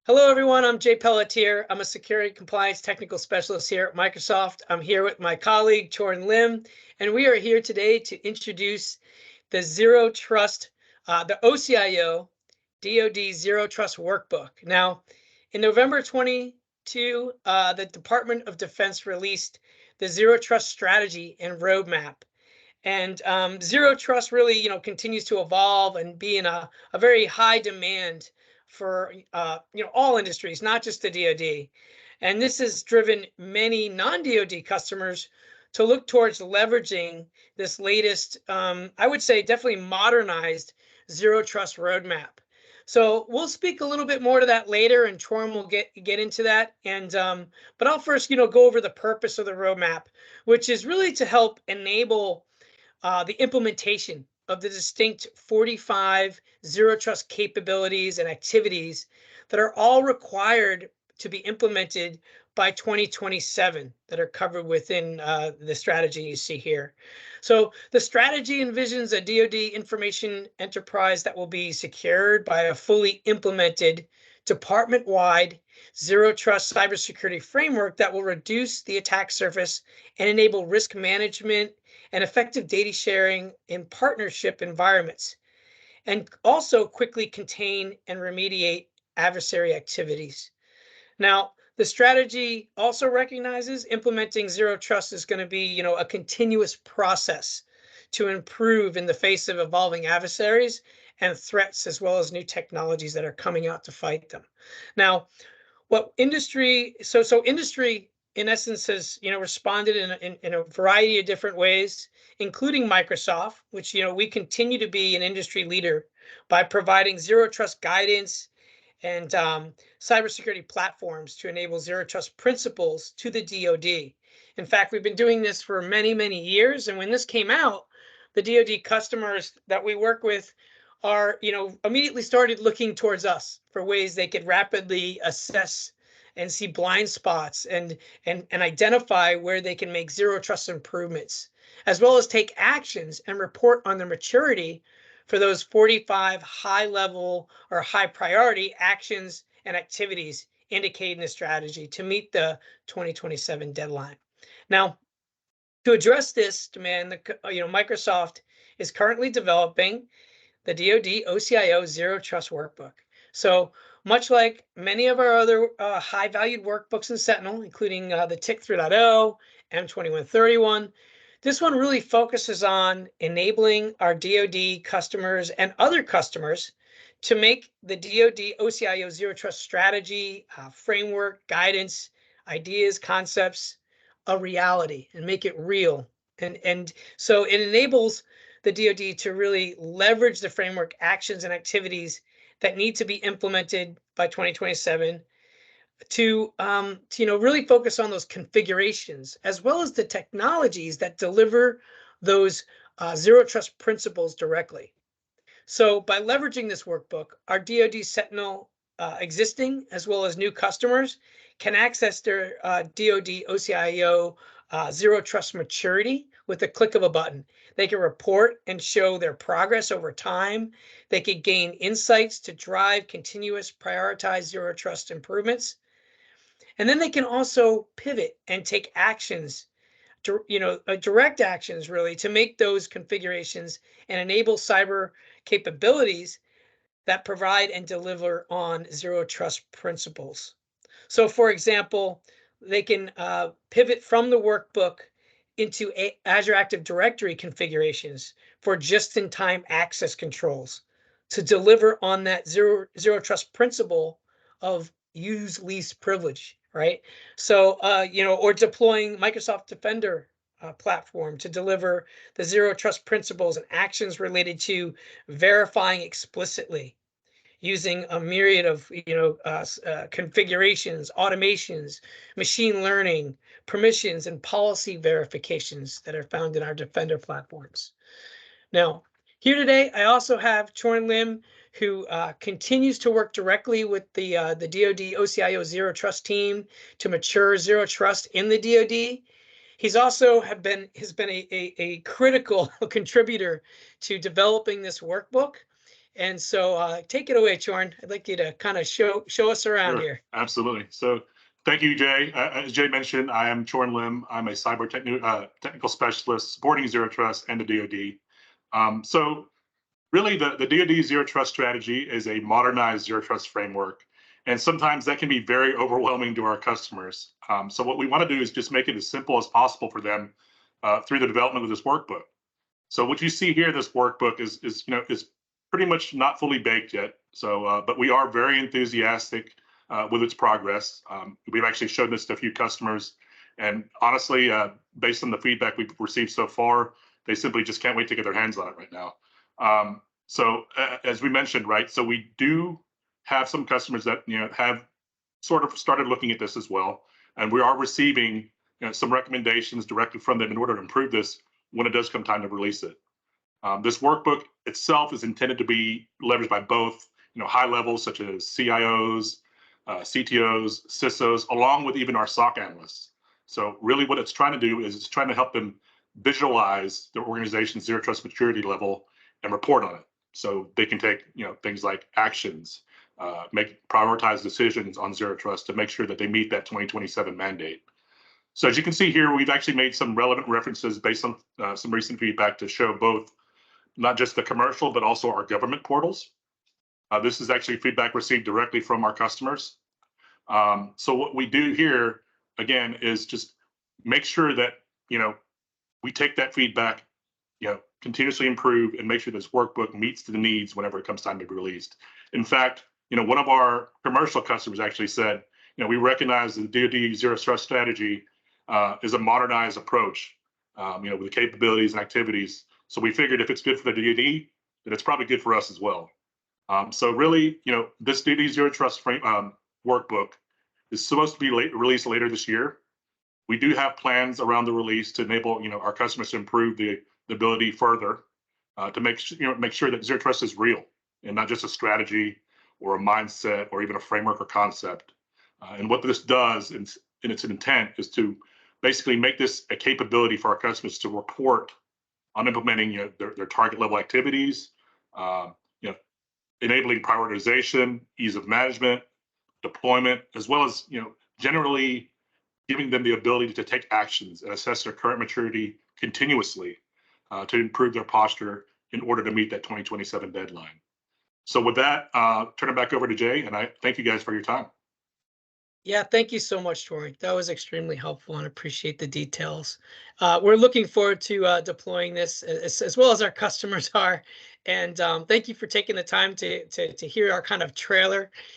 Hello, everyone. I'm Jay Pelletier. I'm a security compliance technical specialist here at Microsoft. I'm here with my colleague, Chhorn Lim, and we are here today to introduce the Zero Trust, the OCIO DoD Zero Trust Workbook. Now, in November 22, the Department of Defense released the Zero Trust Strategy and Roadmap. And Zero Trust really, continues to evolve and be in a very high demand for all industries, not just the DoD. And this has driven many non-DoD customers to look towards leveraging this latest, I would say definitely modernized Zero Trust roadmap. So we'll speak a little bit more to that later, and Chhorn will get into that. And but I'll first, go over the purpose of the roadmap, which is really to help enable the implementation of the distinct 45 Zero Trust capabilities and activities that are all required to be implemented by 2027 that are covered within the strategy you see here. So the strategy envisions a DoD information enterprise that will be secured by a fully implemented department-wide Zero Trust cybersecurity framework that will reduce the attack surface and enable risk management and effective data sharing in partnership environments, and also quickly contain and remediate adversary activities. Now, the strategy also recognizes implementing Zero Trust is going to be, a continuous process to improve in the face of evolving adversaries and threats, as well as new technologies that are coming out to fight them. Now, what industry, so industry in essence has responded in a variety of different ways, including Microsoft, which we continue to be an industry leader by providing Zero Trust guidance and cybersecurity platforms to enable Zero Trust principles to the DoD. In fact, we've been doing this for many, many years, and when this came out, the DoD customers that we work with are immediately started looking towards us for ways they could rapidly assess and see blind spots and identify where they can make Zero Trust improvements, as well as take actions and report on their maturity for those 45 high level or high priority actions and activities indicated in the strategy to meet the 2027 deadline. Now, to address this demand, Microsoft is currently developing the DoD OCIO Zero Trust Workbook. So much like many of our other high-valued workbooks in Sentinel, including the TIC 3.0, M2131, this one really focuses on enabling our DoD customers and other customers to make the DoD OCIO Zero Trust strategy, framework, guidance, ideas, concepts a reality and make it real. And so it enables the DoD to really leverage the framework actions and activities that need to be implemented by 2027 to really focus on those configurations, as well as the technologies that deliver those Zero Trust principles directly. So by leveraging this workbook, our DoD Sentinel existing as well as new customers can access their DoD OCIO Zero Trust maturity with a click of a button. They can report and show their progress over time. They could gain insights to drive continuous prioritized Zero Trust improvements. And then they can also pivot and take actions, direct actions really, to make those configurations and enable cyber capabilities that provide and deliver on Zero Trust principles. So for example, they can pivot from the workbook into Azure Active Directory configurations for just-in-time access controls to deliver on that Zero Trust principle of use least privilege, right? So, or deploying Microsoft Defender platform to deliver the Zero Trust principles and actions related to verifying explicitly, using a myriad of configurations, automations, machine learning, permissions, and policy verifications that are found in our Defender platforms. Now, here today, I also have Chhorn Lim, who continues to work directly with the DoD OCIO Zero Trust team to mature Zero Trust in the DoD. He's also has been a critical contributor to developing this workbook And so take it away, Chhorn. I'd like you to kind of show us around Sure, here. absolutely. So thank you, Jay. As Jay mentioned, I am Chhorn Lim. I'm a cyber technical specialist supporting Zero Trust and the DoD. So really, the DoD Zero Trust strategy is a modernized Zero Trust framework. And sometimes that can be very overwhelming to our customers. So what we want to do is just make it as simple as possible for them through the development of this workbook. So what you see here, this workbook is pretty much not fully baked yet. So, but we are very enthusiastic with its progress. We've actually shown this to a few customers, and honestly, based on the feedback we've received so far, they simply just can't wait to get their hands on it right now. As we mentioned, right, so we do have some customers that have sort of started looking at this as well, and we are receiving some recommendations directly from them in order to improve this when it does come time to release it. This workbook itself is intended to be leveraged by both high levels such as CIOs, CTOs, CISOs, along with even our SOC analysts. So really what it's trying to do is it's trying to help them visualize their organization's zero trust maturity level and report on it. So they can take things like actions, make prioritized decisions on zero trust to make sure that they meet that 2027 mandate. So as you can see here, we've actually made some relevant references based on some recent feedback to show both not just the commercial, but also our government portals. This is actually feedback received directly from our customers. So what we do here, again, is just make sure that we take that feedback, continuously improve and make sure this workbook meets the needs whenever it comes time to be released. In fact, one of our commercial customers actually said, we recognize the DoD Zero Trust strategy is a modernized approach, with the capabilities and activities. So we figured if it's good for the DoD, then it's probably good for us as well. So really, this DoD Zero Trust workbook is supposed to be released later this year. We do have plans around the release to enable our customers to improve the ability further to make sure that zero trust is real and not just a strategy or a mindset or even a framework or concept. And what this does in its intent is to basically make this a capability for our customers to report on implementing their target level activities, enabling prioritization, ease of management, deployment, as well as generally giving them the ability to take actions and assess their current maturity continuously to improve their posture in order to meet that 2027 deadline. So with that, turn it back over to Jay, and I thank you guys for your time. Yeah, thank you so much, Chhorn. That was extremely helpful and appreciate the details. We're looking forward to deploying this as well as our customers are. And thank you for taking the time to hear our kind of trailer